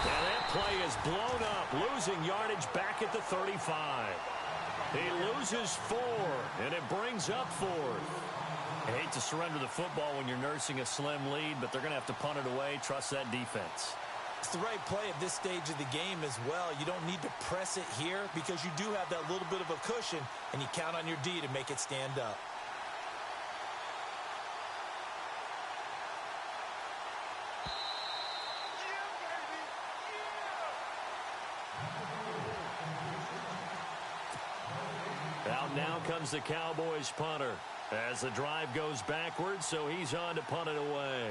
And that play is blown up. Losing yardage back at the 35. He loses 4, and it brings up 4th. I hate to surrender the football when you're nursing a slim lead, but they're going to have to punt it away. Trust that defense. It's the right play at this stage of the game as well. You don't need to press it here because you do have that little bit of a cushion, and you count on your D to make it stand up. Out now comes the Cowboys punter as the drive goes backwards, so he's on to punt it away.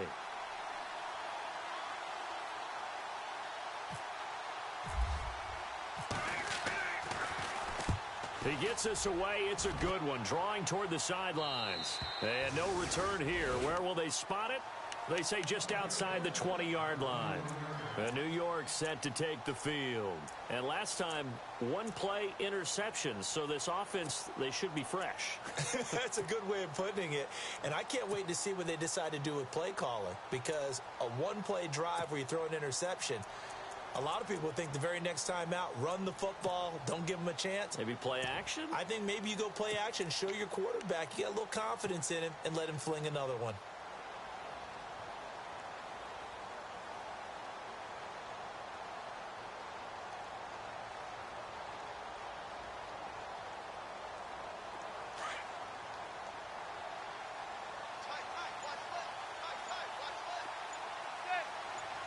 He gets us away. It's a good one. Drawing toward the sidelines. And no return here. Where will they spot it? They say just outside the 20-yard line. And New York set to take the field. And last time, 1 play interceptions. So this offense, they should be fresh. That's a good way of putting it. And I can't wait to see what they decide to do with play calling. Because a 1-play drive where you throw an interception, A lot of people think the very next time out, run the football, don't give them a chance. Maybe play action? I think maybe you go play action, show your quarterback, you got a little confidence in him, and let him fling another one.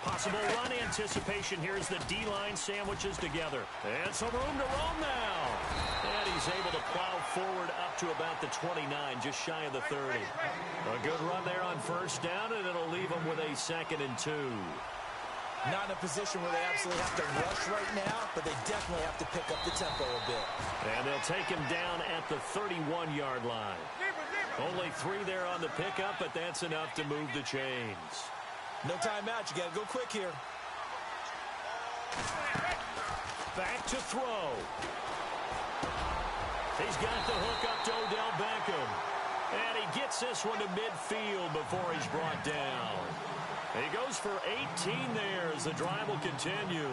Possible run anticipation here as the D-line sandwiches together. And some room to roam now. And he's able to plow forward up to about the 29, just shy of the 30. A good run there on first down, and it'll leave him with a 2nd and 2. Not in a position where they absolutely have to rush right now, but they definitely have to pick up the tempo a bit. And they'll take him down at the 31-yard line. Only 3 there on the pickup, but that's enough to move the chains. No timeout. You got to go quick here. Back to throw. He's got the hook up to Odell Beckham. And he gets this one to midfield before he's brought down. He goes for 18 there as the drive will continue.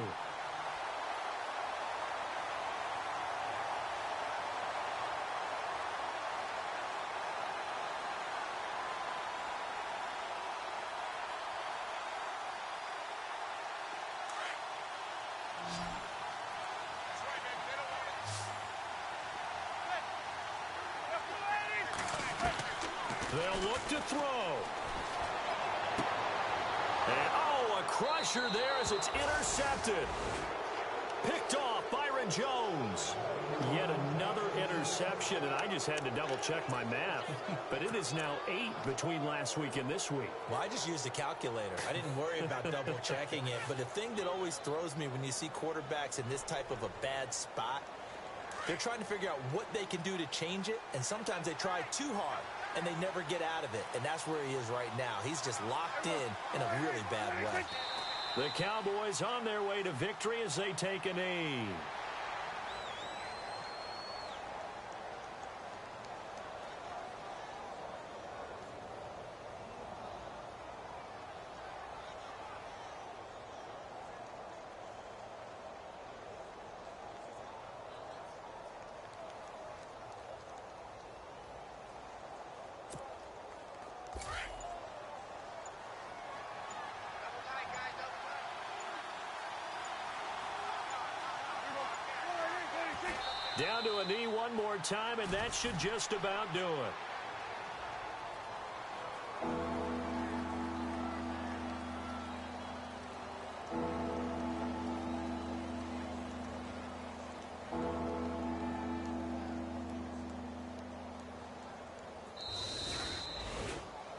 They'll look to throw. And, oh, a crusher there as it's intercepted. Picked off Byron Jones. Yet another interception, and I just had to double-check my math. But it is now 8 between last week and this week. Well, I just used a calculator. I didn't worry about double-checking it. But the thing that always throws me when you see quarterbacks in this type of a bad spot, they're trying to figure out what they can do to change it, and sometimes they try too hard, and they never get out of it. And that's where he is right now. He's just locked in a really bad way. The Cowboys on their way to victory as they take a knee. Down to a knee one more time, and that should just about do it.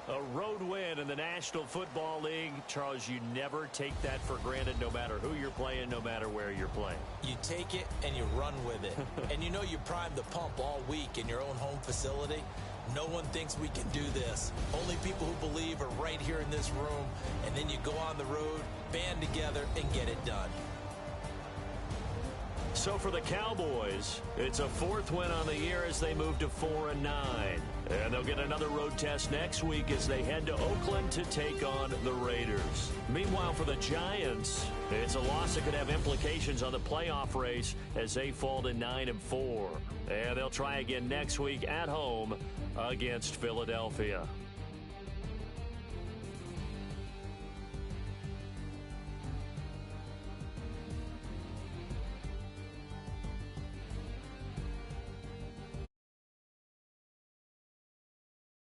A road win in the National Football League. Charles, you never take that for granted, no matter who you're playing, no matter where you're playing. You take it and you run with it. And you know you primed the pump all week in your own home facility. No one thinks we can do this. Only people who believe are right here in this room. And then you go on the road, band together, and get it done. So for the Cowboys, it's a 4th win on the year as they move to 4-9. And they'll get another road test next week as they head to Oakland to take on the Raiders. Meanwhile, for the Giants, it's a loss that could have implications on the playoff race as they fall to 9-4. And they'll try again next week at home against Philadelphia.